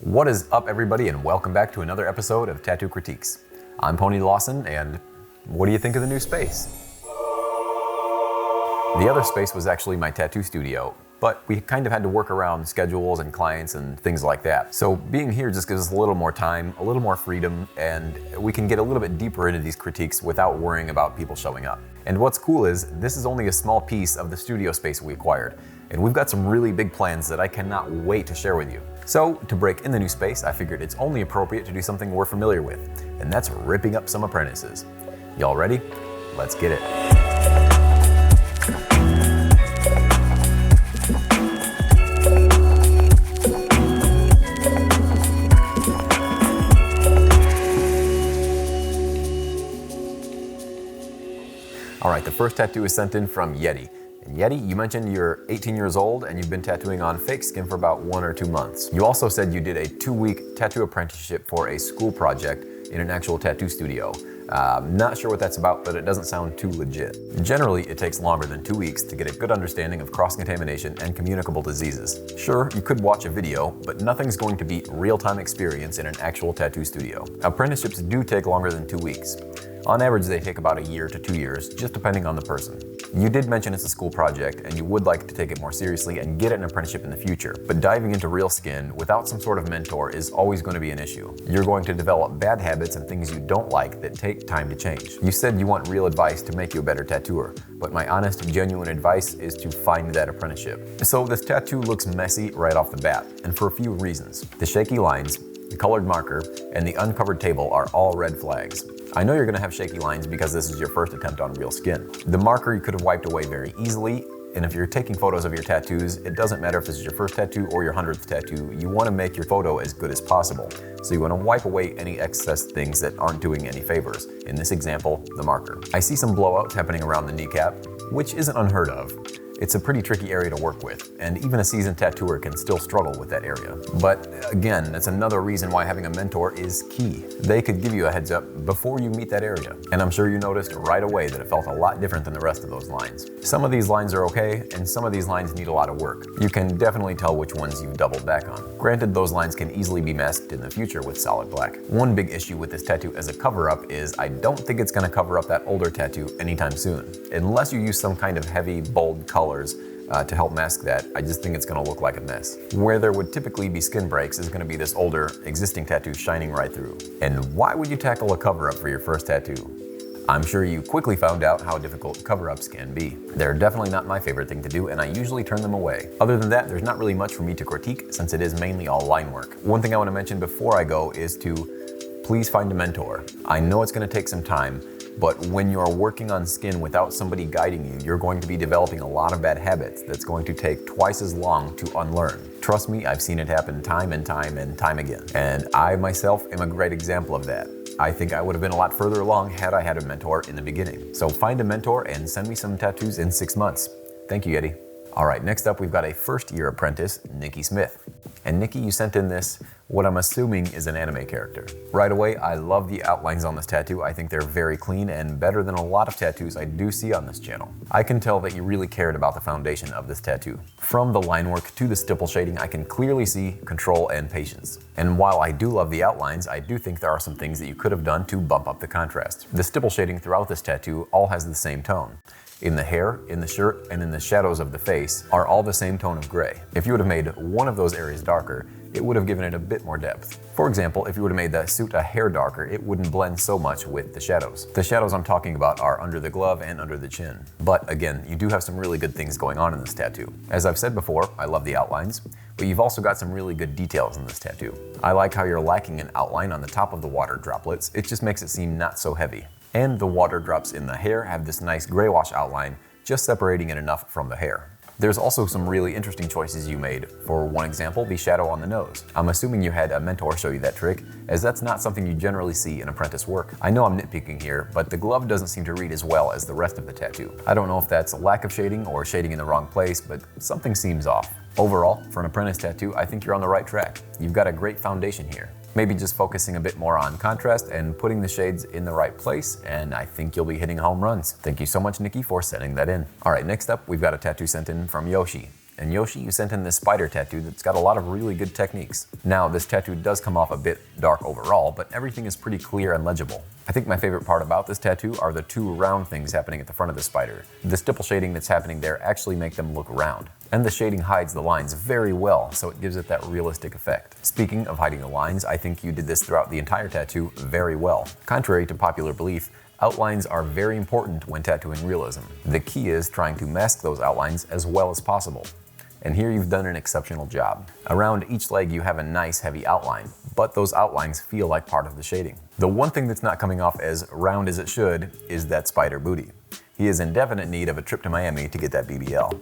What is up, everybody, and welcome back to another episode of Tattoo Critiques. I'm Pony Lawson, and what do you think of the new space? The other space was actually my tattoo studio, but we kind of had to work around schedules and clients and things like that. So being here just gives us a little more time, a little more freedom, and we can get a little bit deeper into these critiques without worrying about people showing up. And what's cool is this is only a small piece of the studio space we acquired, and we've got some really big plans that I cannot wait to share with you. So to break in the new space, I figured it's only appropriate to do something we're familiar with, and that's ripping up some apprentices. Y'all ready? Let's get it. All right, the first tattoo is sent in from YETII. And YETII, you mentioned you're 18 years old and you've been tattooing on fake skin for about 1 or 2 months. You also said you did a 2-week tattoo apprenticeship for a school project in an actual tattoo studio. Not sure what that's about, but it doesn't sound too legit. Generally, it takes longer than 2 weeks to get a good understanding of cross-contamination and communicable diseases. Sure, you could watch a video, but nothing's going to beat real-time experience in an actual tattoo studio. Apprenticeships do take longer than 2 weeks. On average, they take about 1 year to 2 years, just depending on the person. You did mention it's a school project and you would like to take it more seriously and get an apprenticeship in the future, but diving into real skin without some sort of mentor is always going to be an issue. You're going to develop bad habits and things you don't like that take time to change. You said you want real advice to make you a better tattooer, but my honest, genuine advice is to find that apprenticeship. So this tattoo looks messy right off the bat, and for a few reasons. The shaky lines, the colored marker, and the uncovered table are all red flags. I know you're going to have shaky lines because this is your first attempt on real skin. The marker you could have wiped away very easily, and if you're taking photos of your tattoos, it doesn't matter if this is your first tattoo or your 100th tattoo, you want to make your photo as good as possible. So you want to wipe away any excess things that aren't doing any favors. In this example, the marker. I see some blowouts happening around the kneecap, which isn't unheard of. It's a pretty tricky area to work with, and even a seasoned tattooer can still struggle with that area. But again, that's another reason why having a mentor is key. They could give you a heads up before you meet that area. And I'm sure you noticed right away that it felt a lot different than the rest of those lines. Some of these lines are okay, and some of these lines need a lot of work. You can definitely tell which ones you've doubled back on. Granted, those lines can easily be masked in the future with solid black. One big issue with this tattoo as a cover-up is I don't think it's going to cover up that older tattoo anytime soon. Unless you use some kind of heavy, bold colors to help mask that, I just think it's going to look like a mess. Where there would typically be skin breaks is going to be this older, existing tattoo shining right through. And why would you tackle a cover-up for your first tattoo? I'm sure you quickly found out how difficult cover-ups can be. They're definitely not my favorite thing to do, and I usually turn them away. Other than that, there's not really much for me to critique since it is mainly all line work. One thing I want to mention before I go is to please find a mentor. I know it's going to take some time, but when you're working on skin without somebody guiding you, you're going to be developing a lot of bad habits that's going to take twice as long to unlearn. Trust me, I've seen it happen time and time and time again. And I myself am a great example of that. I think I would have been a lot further along had I had a mentor in the beginning. So find a mentor and send me some tattoos in 6 months. Thank you, YETII. All right, next up we've got a first-year apprentice, Niki Smith. And Niki, you sent in this, what I'm assuming is an anime character. Right away, I love the outlines on this tattoo. I think they're very clean and better than a lot of tattoos I do see on this channel. I can tell that you really cared about the foundation of this tattoo. From the line work to the stipple shading, I can clearly see control and patience. And while I do love the outlines, I do think there are some things that you could have done to bump up the contrast. The stipple shading throughout this tattoo all has the same tone. In the hair, in the shirt, and in the shadows of the face are all the same tone of gray. If you would have made one of those areas darker, it would have given it a bit more depth. For example, if you would have made the suit a hair darker, it wouldn't blend so much with the shadows. The shadows I'm talking about are under the glove and under the chin. But again, you do have some really good things going on in this tattoo. As I've said before, I love the outlines, but you've also got some really good details in this tattoo. I like how you're lacking an outline on the top of the water droplets. It just makes it seem not so heavy. And the water drops in the hair have this nice gray wash outline, just separating it enough from the hair. There's also some really interesting choices you made. For one example, the shadow on the nose. I'm assuming you had a mentor show you that trick, as that's not something you generally see in apprentice work. I know I'm nitpicking here, but the glove doesn't seem to read as well as the rest of the tattoo. I don't know if that's a lack of shading or shading in the wrong place, but something seems off. Overall, for an apprentice tattoo, I think you're on the right track. You've got a great foundation here. Maybe just focusing a bit more on contrast and putting the shades in the right place, and I think you'll be hitting home runs. Thank you so much, Niki, for sending that in. All right, next up, we've got a tattoo sent in from Yoshi. And Yoshi, you sent in this spider tattoo that's got a lot of really good techniques. Now, this tattoo does come off a bit dark overall, but everything is pretty clear and legible. I think my favorite part about this tattoo are the two round things happening at the front of the spider. The stipple shading that's happening there actually make them look round. And the shading hides the lines very well, so it gives it that realistic effect. Speaking of hiding the lines, I think you did this throughout the entire tattoo very well. Contrary to popular belief, outlines are very important when tattooing realism. The key is trying to mask those outlines as well as possible. And here you've done an exceptional job. Around each leg you have a nice heavy outline, but those outlines feel like part of the shading. The one thing that's not coming off as round as it should is that spider booty. He is in definite need of a trip to Miami to get that BBL.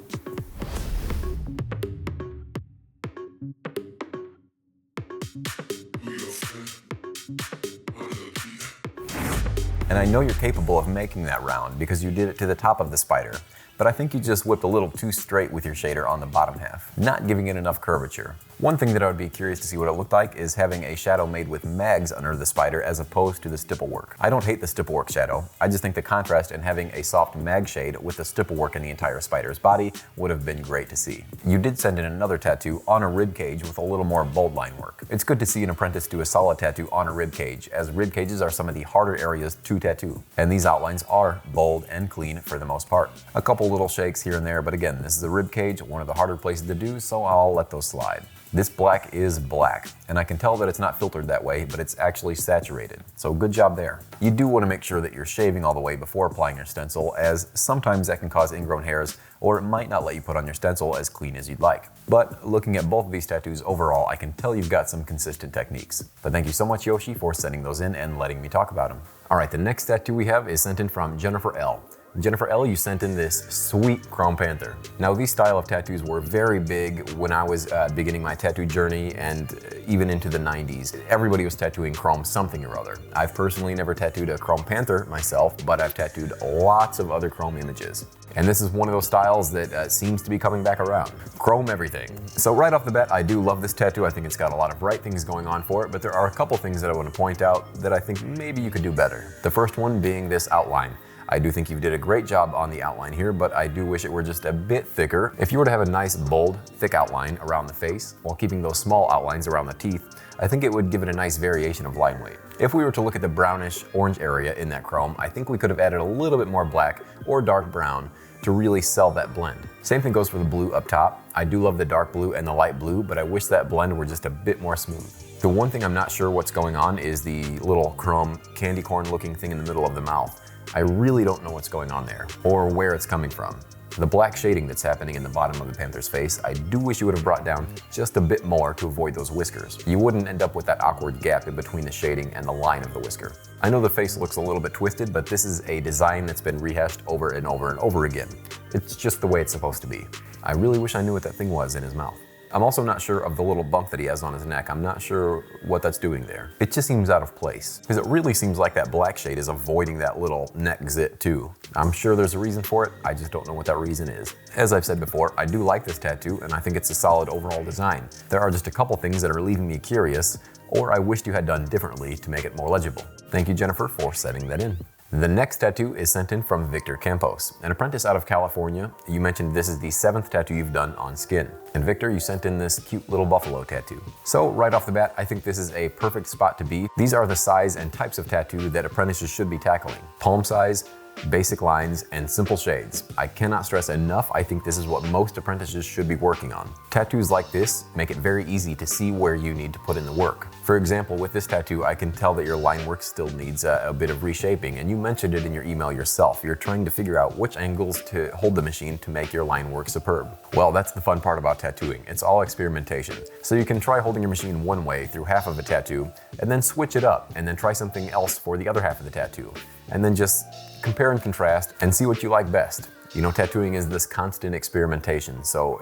And I know you're capable of making that round because you did it to the top of the spider, but I think you just whipped a little too straight with your shader on the bottom half, not giving it enough curvature. One thing that I would be curious to see what it looked like is having a shadow made with mags under the spider as opposed to the stipple work. I don't hate the stipple work shadow, I just think the contrast in having a soft mag shade with the stipple work in the entire spider's body would have been great to see. You did send in another tattoo on a rib cage with a little more bold line work. It's good to see an apprentice do a solid tattoo on a rib cage, as rib cages are some of the harder areas to tattoo. And these outlines are bold and clean for the most part. A couple little shakes here and there, but again, this is a rib cage, one of the harder places to do, so I'll let those slide. This black is black, and I can tell that it's not filtered that way, but it's actually saturated. So good job there. You do want to make sure that you're shaving all the way before applying your stencil, as sometimes that can cause ingrown hairs, or it might not let you put on your stencil as clean as you'd like. But looking at both of these tattoos overall, I can tell you've got some consistent techniques. But thank you so much, Yoshi, for sending those in and letting me talk about them. All right, the next tattoo we have is sent in from Jennifer L. Jennifer L, you sent in this sweet chrome panther. Now, these style of tattoos were very big when I was beginning my tattoo journey and even into the 90s. Everybody was tattooing chrome something or other. I've personally never tattooed a chrome panther myself, but I've tattooed lots of other chrome images. And this is one of those styles that seems to be coming back around. Chrome everything. So right off the bat, I do love this tattoo. I think it's got a lot of bright things going on for it, but there are a couple things that I want to point out that I think maybe you could do better. The first one being this outline. I do think you did a great job on the outline here, but I do wish it were just a bit thicker. If you were to have a nice, bold, thick outline around the face, while keeping those small outlines around the teeth, I think it would give it a nice variation of line weight. If we were to look at the brownish orange area in that chrome, I think we could have added a little bit more black or dark brown to really sell that blend. Same thing goes for the blue up top. I do love the dark blue and the light blue, but I wish that blend were just a bit more smooth. The one thing I'm not sure what's going on is the little chrome candy corn looking thing in the middle of the mouth. I really don't know what's going on there or where it's coming from. The black shading that's happening in the bottom of the panther's face, I do wish you would have brought down just a bit more to avoid those whiskers. You wouldn't end up with that awkward gap in between the shading and the line of the whisker. I know the face looks a little bit twisted, but this is a design that's been rehashed over and over and over again. It's just the way it's supposed to be. I really wish I knew what that thing was in his mouth. I'm also not sure of the little bump that he has on his neck. I'm not sure what that's doing there. It just seems out of place, because it really seems like that black shade is avoiding that little neck zit too. I'm sure there's a reason for it, I just don't know what that reason is. As I've said before, I do like this tattoo, and I think it's a solid overall design. There are just a couple things that are leaving me curious, or I wished you had done differently to make it more legible. Thank you, Jennifer, for sending that in. The next tattoo is sent in from Victor Campos, an apprentice out of California. You mentioned this is the 7th tattoo you've done on skin. And Victor, you sent in this cute little buffalo tattoo. So right off the bat, I think this is a perfect spot to be. These are the size and types of tattoo that apprentices should be tackling. Palm size, basic lines, and simple shades. I cannot stress enough, I think this is what most apprentices should be working on. Tattoos like this make it very easy to see where you need to put in the work. For example, with this tattoo, I can tell that your line work still needs a bit of reshaping, and you mentioned it in your email yourself. You're trying to figure out which angles to hold the machine to make your line work superb. Well, that's the fun part about tattooing. It's all experimentation. So you can try holding your machine one way through half of a tattoo, and then switch it up, and then try something else for the other half of the tattoo. And then just compare and contrast and see what you like best. You know, tattooing is this constant experimentation, so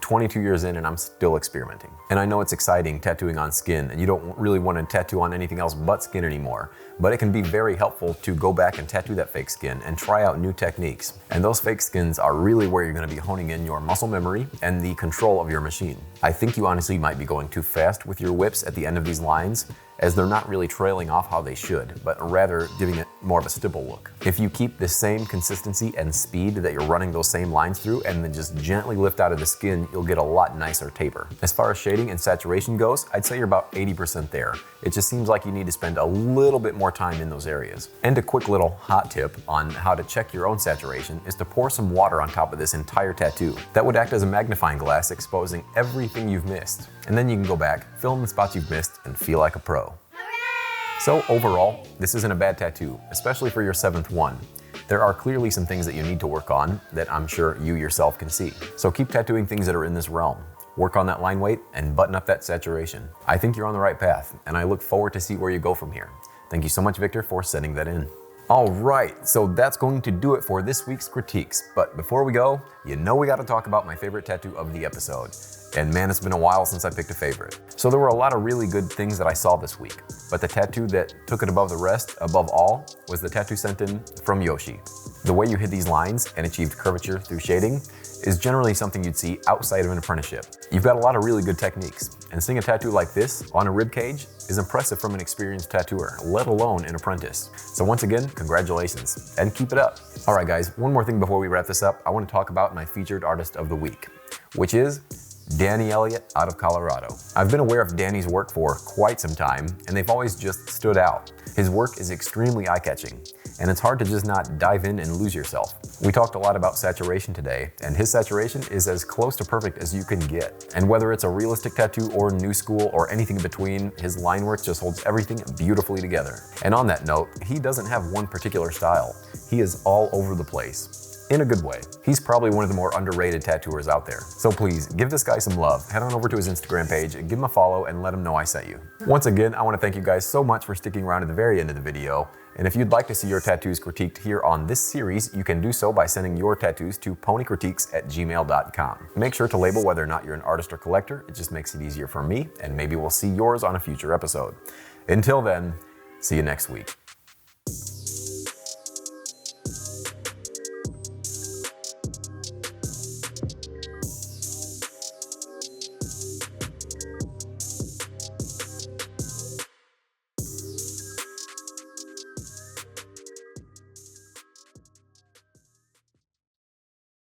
22 years in and I'm still experimenting. And I know it's exciting tattooing on skin and you don't really want to tattoo on anything else but skin anymore, but it can be very helpful to go back and tattoo that fake skin and try out new techniques. And those fake skins are really where you're going to be honing in your muscle memory and the control of your machine. I think you honestly might be going too fast with your whips at the end of these lines, as they're not really trailing off how they should, but rather giving it more of a stipple look. If you keep the same consistency and speed that you're running those same lines through and then just gently lift out of the skin skin, you'll get a lot nicer taper. As far as shading and saturation goes, I'd say you're about 80% there. It just seems like you need to spend a little bit more time in those areas. And a quick little hot tip on how to check your own saturation is to pour some water on top of this entire tattoo. That would act as a magnifying glass, exposing everything you've missed. And then you can go back, fill in the spots you've missed, and feel like a pro. So overall, this isn't a bad tattoo, especially for your 7th one. There are clearly some things that you need to work on that I'm sure you yourself can see. So keep tattooing things that are in this realm. Work on that line weight and button up that saturation. I think you're on the right path, and I look forward to see where you go from here. Thank you so much, Victor, for sending that in. All right, so that's going to do it for this week's critiques. But before we go, you know we gotta talk about my favorite tattoo of the episode. And man, it's been a while since I picked a favorite. So there were a lot of really good things that I saw this week, but the tattoo that took it above the rest, above all, was the tattoo sent in from Yoshi. The way you hit these lines and achieved curvature through shading is generally something you'd see outside of an apprenticeship. You've got a lot of really good techniques, and seeing a tattoo like this on a rib cage is impressive from an experienced tattooer, let alone an apprentice. So once again, congratulations, and keep it up. All right guys, one more thing before we wrap this up, I want to talk about my featured artist of the week, which is Danny Elliott out of Colorado. I've been aware of Danny's work for quite some time, and they've always just stood out. His work is extremely eye-catching, and it's hard to just not dive in and lose yourself. We talked a lot about saturation today, and his saturation is as close to perfect as you can get. And whether it's a realistic tattoo or new school or anything in between, his line work just holds everything beautifully together. And on that note, he doesn't have one particular style. He is all over the place. In a good way. He's probably one of the more underrated tattooers out there. So please, give this guy some love. Head on over to his Instagram page, give him a follow, and let him know I sent you. Once again, I want to thank you guys so much for sticking around to the very end of the video. And if you'd like to see your tattoos critiqued here on this series, you can do so by sending your tattoos to ponycritiques@gmail.com. Make sure to label whether or not you're an artist or collector. It just makes it easier for me, and maybe we'll see yours on a future episode. Until then, see you next week.